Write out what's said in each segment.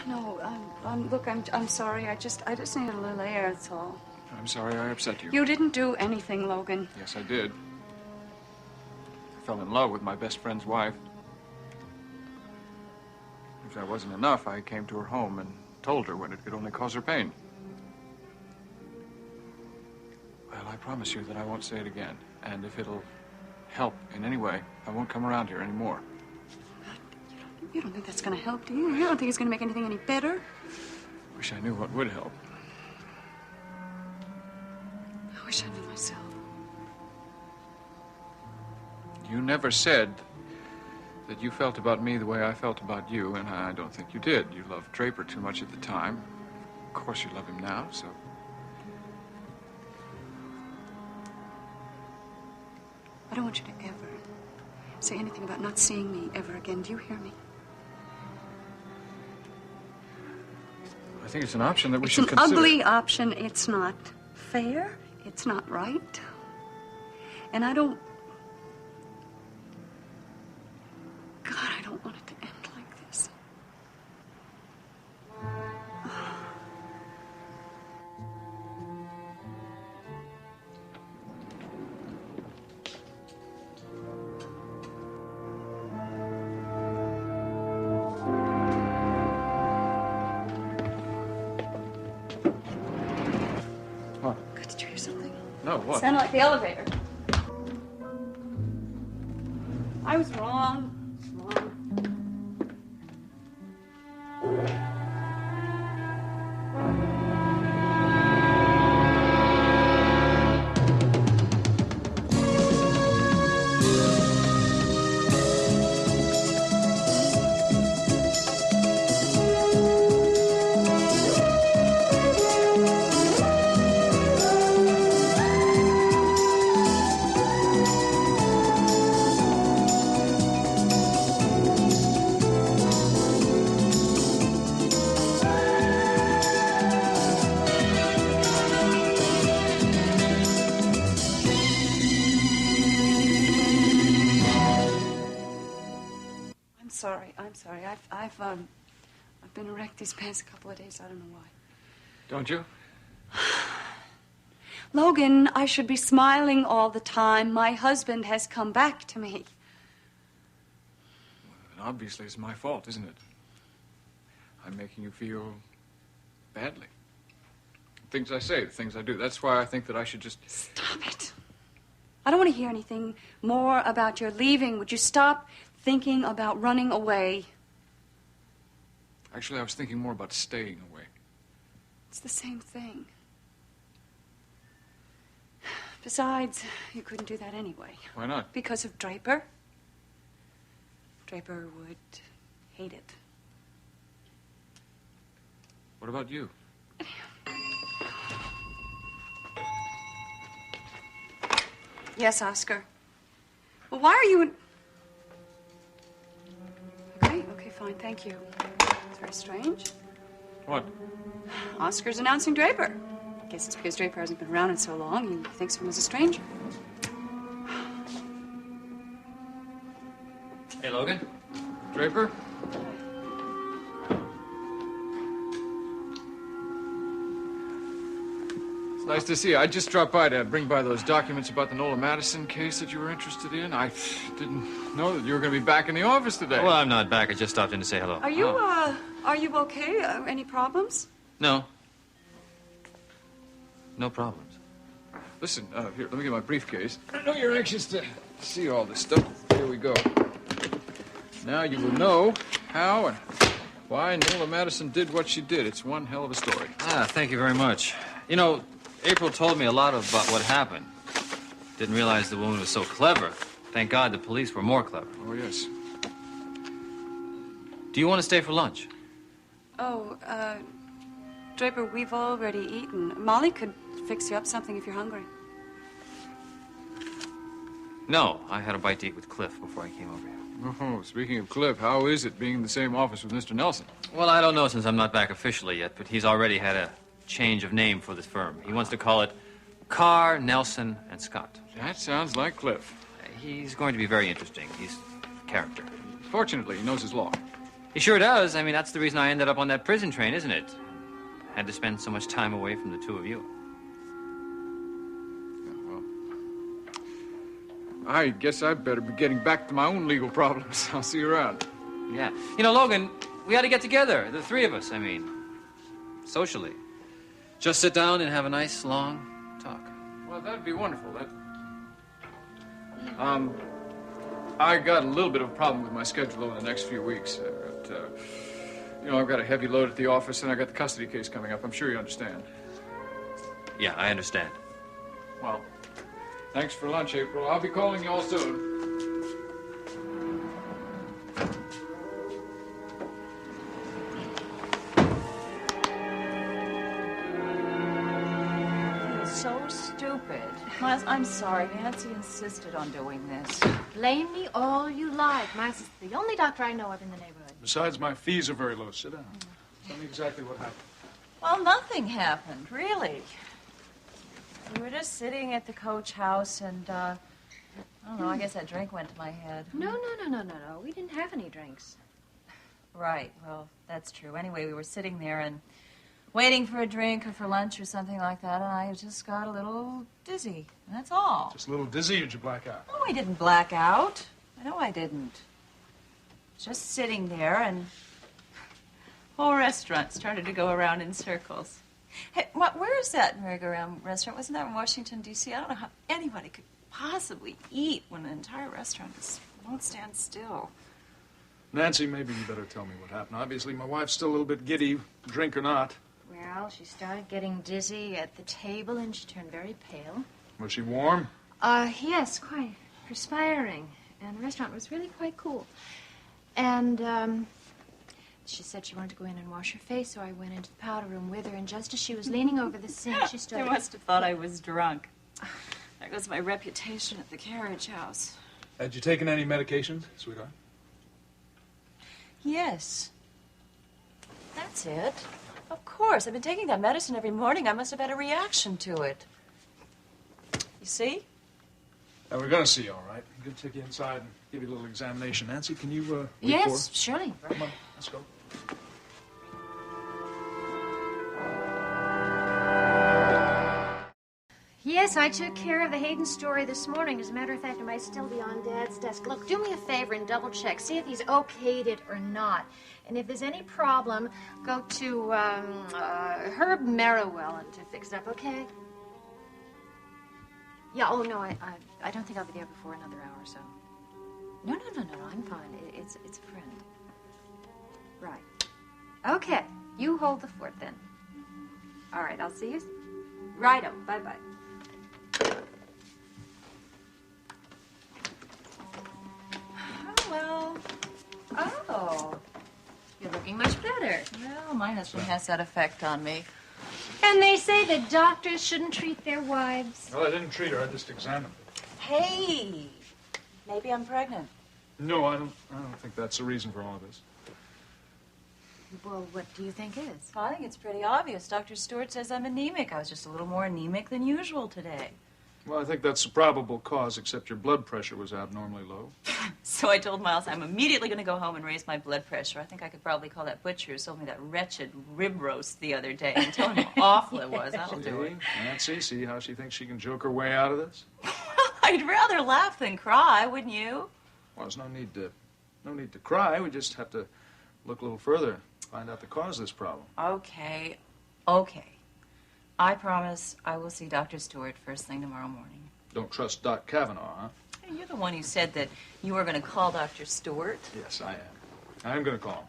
No, look, I'm sorry. I just needed a little air, that's all. I'm sorry I upset you. You didn't do anything, Logan. Yes, I did. I fell in love with my best friend's wife. If that wasn't enough, I came to her home and told her when it could only cause her pain. Well, I promise you that I won't say it again. And if it'll help in any way, I won't come around here anymore. You don't think that's going to help, do you? You don't think it's going to make anything any better? Wish I knew what would help. I wish I knew myself. You never said that you felt about me the way I felt about you, and I don't think you did. You loved Draper too much at the time. Of course you love him now, so... I don't want you to ever say anything about not seeing me ever again. Do you hear me? I think it's an option that we should consider. It's an ugly option. It's not fair. It's not right. And I don't... God, I don't want it to end like this. What? God, did you hear something? No, what? It sounded like the elevator. I was wrong. I'm sorry. I've been a wreck these past couple of days. I don't know why. Don't you? Logan, I should be smiling all the time. My husband has come back to me. Well, obviously, it's my fault, isn't it? I'm making you feel badly. The things I say, the things I do. That's why I think that I should just... Stop it. I don't want to hear anything more about your leaving. Would you stop thinking about running away? Actually, I was thinking more about staying away. It's the same thing. Besides, you couldn't do that anyway. Why not? Because of Draper. Draper would hate it. What about you? Yes, Oscar. Well, why are you... Okay, fine, thank you. It's very strange. What? Oscar's announcing Draper. I guess it's because Draper hasn't been around in so long. He thinks of him as a stranger. Hey, Logan. Draper? It's nice to see you. I just dropped by to bring by those documents about the Nola Madison case that you were interested in. I didn't know that you were going to be back in the office today. Well, I'm not back. I just stopped in to say hello. Are you okay? Any problems? No. No problems. Listen, here, let me get my briefcase. I know you're anxious to see all this stuff. Here we go. Now you will know how and why Nola Madison did what she did. It's one hell of a story. Ah, thank you very much. You know, April told me a lot about what happened. Didn't realize the woman was so clever. Thank God the police were more clever. Oh, yes. Do you want to stay for lunch? Oh, Draper, we've already eaten. Molly could fix you up something if you're hungry. No, I had a bite to eat with Cliff before I came over here. Oh, speaking of Cliff, how is it being in the same office with Mr. Nelson? Well, I don't know since I'm not back officially yet, but he's already had a change of name for this firm. He wants to call it Carr, Nelson, and Scott. That sounds like Cliff. He's going to be very interesting. He's a character. Fortunately, he knows his law. He sure does. I mean, that's the reason I ended up on that prison train, isn't it? Had to spend so much time away from the two of you. I guess I'd better be getting back to my own legal problems. I'll see you around. Yeah. You know, Logan, we ought to get together, the three of us, I mean. Socially. Just sit down and have a nice, long talk. Well, that'd be wonderful. I got a little bit of a problem with my schedule over the next few weeks. I've got a heavy load at the office, and I got the custody case coming up. I'm sure you understand. Yeah, I understand. Well, thanks for lunch, April. I'll be calling you all soon. So stupid. Miles, I'm sorry. Nancy insisted on doing this. Blame me all you like. Miles is the only doctor I know of in the neighborhood. Besides, my fees are very low. Sit down. Tell me exactly what happened. Well, nothing happened, really. We were just sitting at the coach house, and, I don't know, I guess that drink went to my head. No. We didn't have any drinks. Right, well, that's true. Anyway, we were sitting there and waiting for a drink or for lunch or something like that, and I just got a little dizzy. That's all. Just a little dizzy, or did you black out? Oh, I didn't black out. I know I didn't. Just sitting there, and the whole restaurant started to go around in circles. Hey, where is that merry-go-round restaurant? Wasn't that in Washington, D.C.? I don't know how anybody could possibly eat when an entire restaurant just won't stand still. Nancy, maybe you better tell me what happened. Obviously, my wife's still a little bit giddy, drink or not. Well, she started getting dizzy at the table, and she turned very pale. Was she warm? Yes, quite. Perspiring. And the restaurant was really quite cool. And, she said she wanted to go in and wash her face, so I went into the powder room with her, and just as she was leaning over the sink, she started... They must have thought I was drunk. There goes my reputation at the carriage house. Had you taken any medications, sweetheart? Yes. That's it. Of course. I've been taking that medicine every morning. I must have had a reaction to it. You see? Now, we're going to see, all right. I'm going to take you inside and give you a little examination. Nancy, can you wait Yes, for... surely. Come on, let's go. Yes, I took care of the Hayden story this morning. As a matter of fact, it might still be on Dad's desk. Look, do me a favor and double check. See if he's okayed it or not. And if there's any problem, go to Herb Merriwell to fix it up, okay? Yeah, oh, no, I don't think I'll be there before another hour or so. No, I'm fine. It's a friend. Right. Okay, you hold the fort then. All right, I'll see you. Righto, bye-bye. Well, Oh, you're looking much better. well, my husband has that effect on me. And they say that doctors shouldn't treat their wives. Well, I didn't treat her. I just examined her. Hey, maybe I'm pregnant. No, I don't think that's the reason for all of this. Well, what do you think is? I think it's pretty obvious. Dr. Stewart says I'm anemic. I was just a little more anemic than usual today. Well, I think that's the probable cause, except your blood pressure was abnormally low. So I told Miles I'm immediately going to go home and raise my blood pressure. I think I could probably call that butcher who sold me that wretched rib roast the other day and tell him how awful it was. That'll do it. Nancy, see how she thinks she can joke her way out of this? I'd rather laugh than cry, wouldn't you? Well, there's no need to cry. We just have to look a little further, find out the cause of this problem. Okay. I promise I will see Dr. Stewart first thing tomorrow morning. Don't trust Doc Kavanaugh, huh? Hey, you're the one who said that you were going to call Dr. Stewart. Yes, I am. I am going to call him.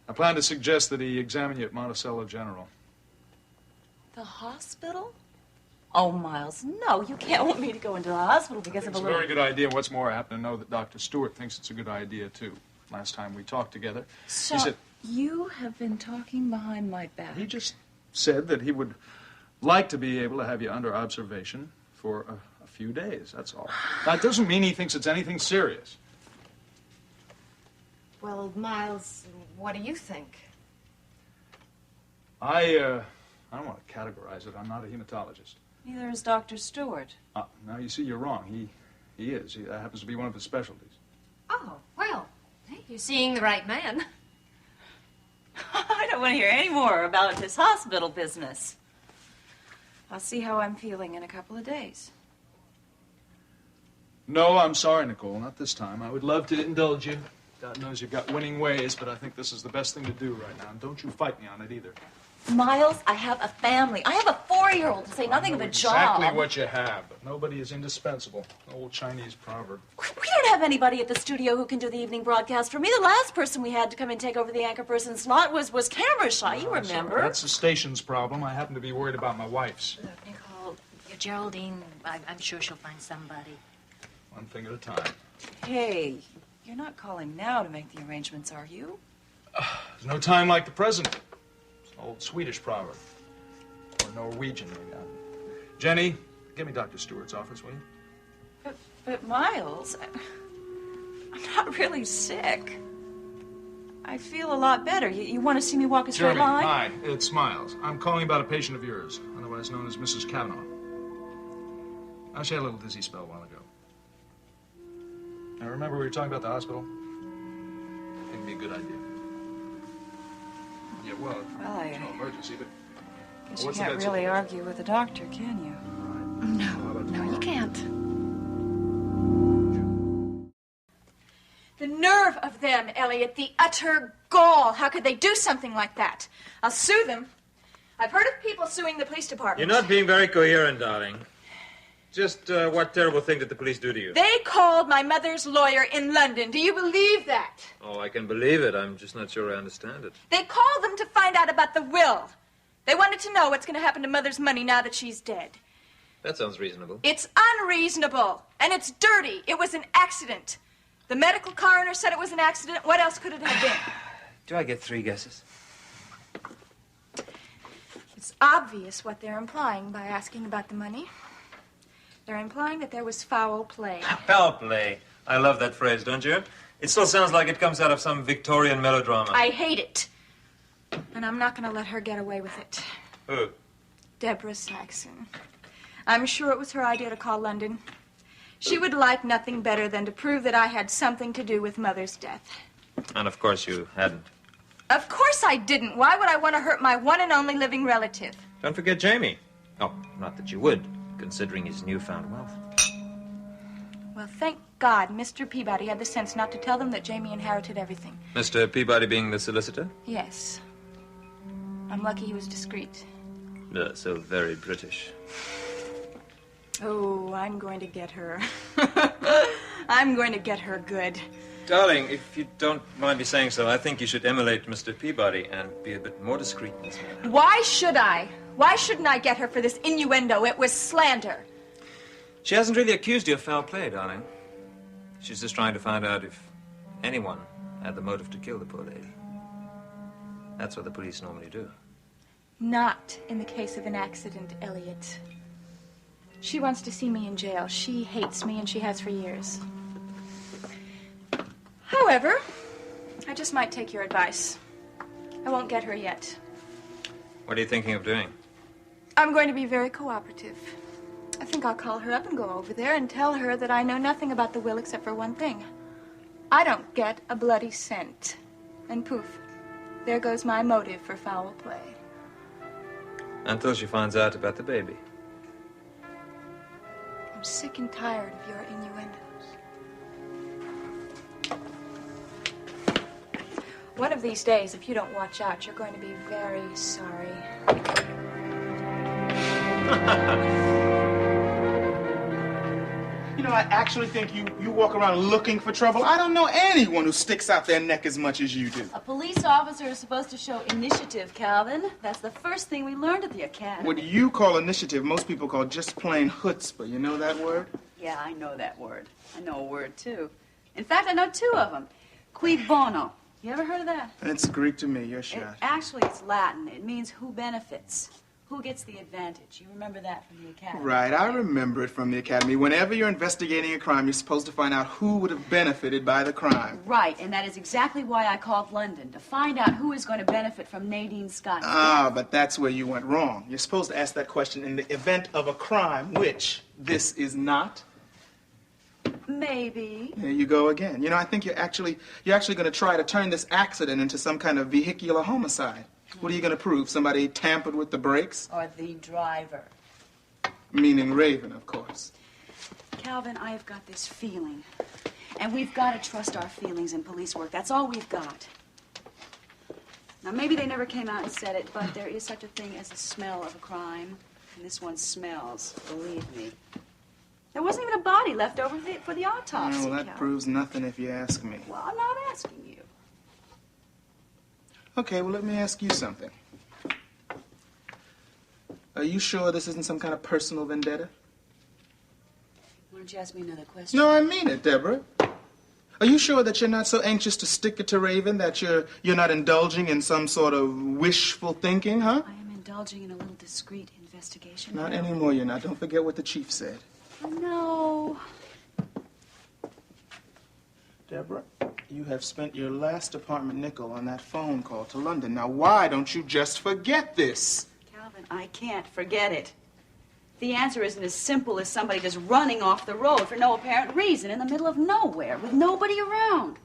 I plan to suggest that he examine you at Monticello General. The hospital? Oh, Miles, no, you can't want me to go into the hospital because of a It's a little... very good idea. What's more, I happen to know that Dr. Stewart thinks it's a good idea, too. Last time we talked together, So, he said... you have been talking behind my back. He just said that he would like to be able to have you under observation for a few days, that's all. That doesn't mean he thinks it's anything serious. Well, Miles, what do you think? I don't want to categorize it. I'm not a hematologist. Neither is Dr. Stewart. Now, you see, you're wrong. He is. That happens to be one of his specialties. Oh, well, hey, you're seeing the right man. I don't want to hear any more about this hospital business. I'll see how I'm feeling in a couple of days. No, I'm sorry, Nicole, not this time. I would love to indulge you. God knows you've got winning ways, but I think this is the best thing to do right now. And don't you fight me on it either. Miles, I have a family. I have a 4-year-old, to say nothing of a job. Exactly what you have, but nobody is indispensable. Old Chinese proverb. We don't have anybody at the studio who can do the evening broadcast for me. The last person we had to come and take over the anchor person's slot was camera shy, you remember. That's the station's problem. I happen to be worried about my wife's. Look, Nicole, Geraldine, I'm sure she'll find somebody. One thing at a time. Hey, you're not calling now to make the arrangements, are you? There's no time like the present. It's an old Swedish proverb. Or Norwegian, maybe. Jenny, give me Dr. Stewart's office, will you? But Miles, I'm not really sick. I feel a lot better. You want to see me walk a straight Jeremy, line? hi, it's Miles. I'm calling about a patient of yours, otherwise known as Mrs. Kavanaugh. She had a little dizzy spell a while ago. Now, remember we were talking about the hospital? I think it'd be a good idea. Yeah, well, it's no emergency, but... Guess you can't really argue with the doctor, can you? No, you can't. The nerve of them, Elliot, the utter gall. How could they do something like that? I'll sue them. I've heard of people suing the police department. You're not being very coherent, darling. Just what terrible thing did the police do to you? They called my mother's lawyer in London. Do you believe that? Oh, I can believe it. I'm just not sure I understand it. They called them to find out about the will. They wanted to know what's going to happen to Mother's money now that she's dead. That sounds reasonable. It's unreasonable, and it's dirty. It was an accident. The medical coroner said it was an accident. What else could it have been? Do I get 3 guesses? It's obvious what they're implying by asking about the money. They're implying that there was foul play. Foul play. I love that phrase, don't you? It still sounds like it comes out of some Victorian melodrama. I hate it. And I'm not going to let her get away with it. Who? Deborah Saxon. I'm sure it was her idea to call London. She would like nothing better than to prove that I had something to do with Mother's death. And of course you hadn't. Of course I didn't. Why would I want to hurt my one and only living relative? Don't forget Jamie. Oh, not that you would, considering his newfound wealth. Well, thank God Mr. Peabody had the sense not to tell them that Jamie inherited everything. Mr. Peabody being the solicitor? Yes. I'm lucky he was discreet. So very British. Oh, I'm going to get her. I'm going to get her good. Darling, if you don't mind me saying so, I think you should emulate Mr. Peabody and be a bit more discreet in this matter. Why should I? Why shouldn't I get her for this innuendo? It was slander. She hasn't really accused you of foul play, darling. She's just trying to find out if anyone had the motive to kill the poor lady. That's what the police normally do. Not in the case of an accident, Elliot. She wants to see me in jail. She hates me, and she has for years. However, I just might take your advice. I won't get her yet. What are you thinking of doing? I'm going to be very cooperative. I think I'll call her up and go over there and tell her that I know nothing about the will except for one thing. I don't get a bloody cent. And poof, there goes my motive for foul play. Until she finds out about the baby. I'm sick and tired of your innuendos. One of these days, if you don't watch out, you're going to be very sorry. You know, I actually think you walk around looking for trouble. I don't know anyone who sticks out their neck as much as you do. A police officer is supposed to show initiative, Calvin. That's the first thing we learned at the academy. What you call initiative, most people call just plain chutzpah. You know that word? Yeah, I know that word. I know a word, too. In fact, I know 2 of them. Qui bono. You ever heard of that? It's Greek to me. You're shot. Actually, it's Latin. It means who benefits. Who gets the advantage? You remember that from the academy? Right, I remember it from the academy. Whenever you're investigating a crime, you're supposed to find out who would have benefited by the crime. Right, and that is exactly why I called London, to find out who is going to benefit from Nadine Scott's death. But that's where you went wrong. You're supposed to ask that question in the event of a crime, which this is not. Maybe. There you go again. You know, I think you're actually going to try to turn this accident into some kind of vehicular homicide. What are you going to prove? Somebody tampered with the brakes? Or the driver. Meaning Raven, of course. Calvin, I have got this feeling. And we've got to trust our feelings in police work. That's all we've got. Now, maybe they never came out and said it, but there is such a thing as the smell of a crime. And this one smells, believe me. There wasn't even a body left over for the autopsy. Well, that proves nothing if you ask me. Well, I'm not asking you. Okay, well, let me ask you something. Are you sure this isn't some kind of personal vendetta? Why don't you ask me another question? No, I mean it, Deborah. Are you sure that you're not so anxious to stick it to Raven that you're not indulging in some sort of wishful thinking, huh? I am indulging in a little discreet investigation. Not anymore, you're not. Don't forget what the chief said. Oh, no. Deborah, you have spent your last apartment nickel on that phone call to London. Now, why don't you just forget this? Calvin, I can't forget it. The answer isn't as simple as somebody just running off the road for no apparent reason in the middle of nowhere with nobody around.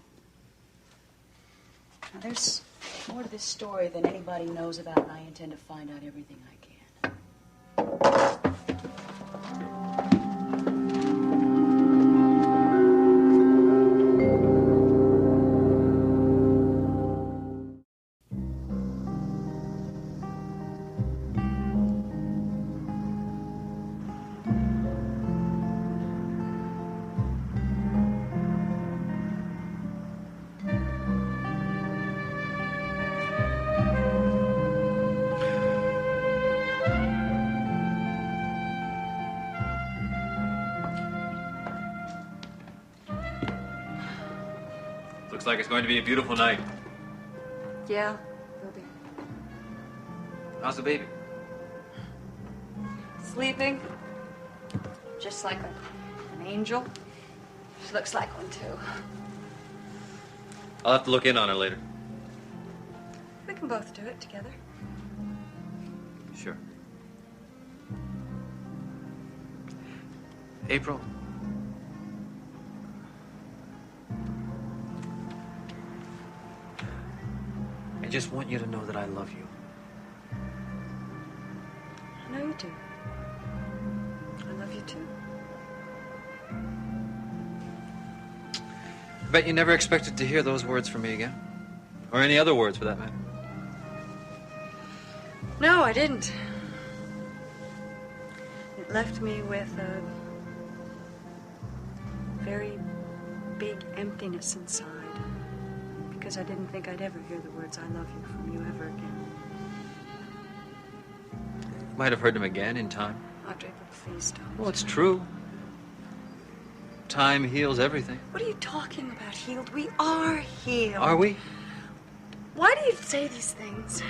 Now, there's more to this story than anybody knows about, and I intend to find out everything I can. Looks like it's going to be a beautiful night. Yeah, will be. How's the baby? Sleeping. Just like an angel. She looks like one, too. I'll have to look in on her later. We can both do it together. Sure. April. I just want you to know that I love you. I know you do. I love you, too. I bet you never expected to hear those words from me again. Or any other words, for that matter. No, I didn't. It left me with a very big emptiness inside. Because I didn't think I'd ever hear the words I love you from you ever again. You might have heard them again in time. Oh, Draper, please don't. Well, it's true. Time heals everything. What are you talking about, healed? We are healed. Are we? Why do you say these things?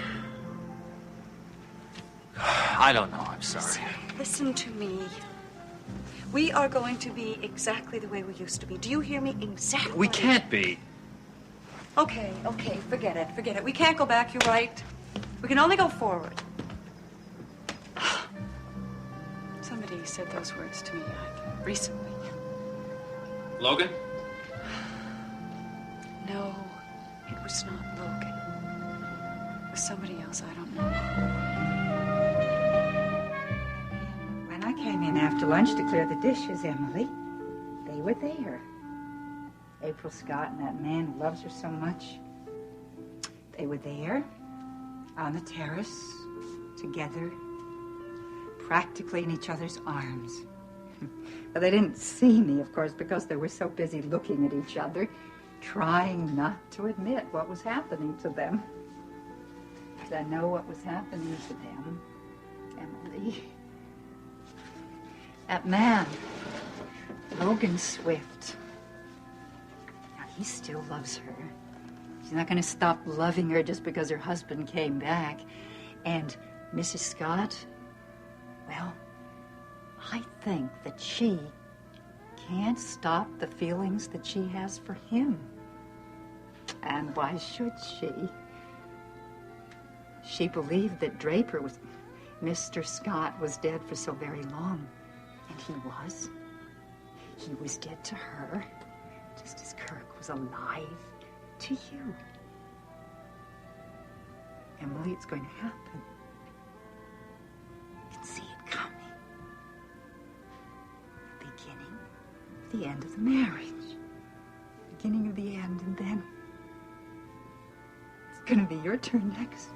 I don't know. I'm sorry. Listen to me. We are going to be exactly the way we used to be. Do you hear me? Exactly. We can't be. Okay, forget it. We can't go back, you're right. We can only go forward. Somebody said those words to me recently. Logan? No, it was not Logan. It was somebody else, I don't know. When I came in after lunch to clear the dishes, Emily, they were there. April Scott and that man who loves her so much. They were there on the terrace, together, practically in each other's arms. But they didn't see me, of course, because they were so busy looking at each other, trying not to admit what was happening to them. But I know what was happening to them, Emily. That man, Logan Swift. He still loves her. She's not going to stop loving her just because her husband came back. And Mrs. Scott, well, I think that she can't stop the feelings that she has for him. And why should she? She believed that Draper was... Mr. Scott was dead for so very long. And he was. He was dead to her, just as Kirk was alive to you. Emily, it's going to happen. You can see it coming. The beginning of the end of the marriage. Beginning of the end, and then it's going to be your turn next.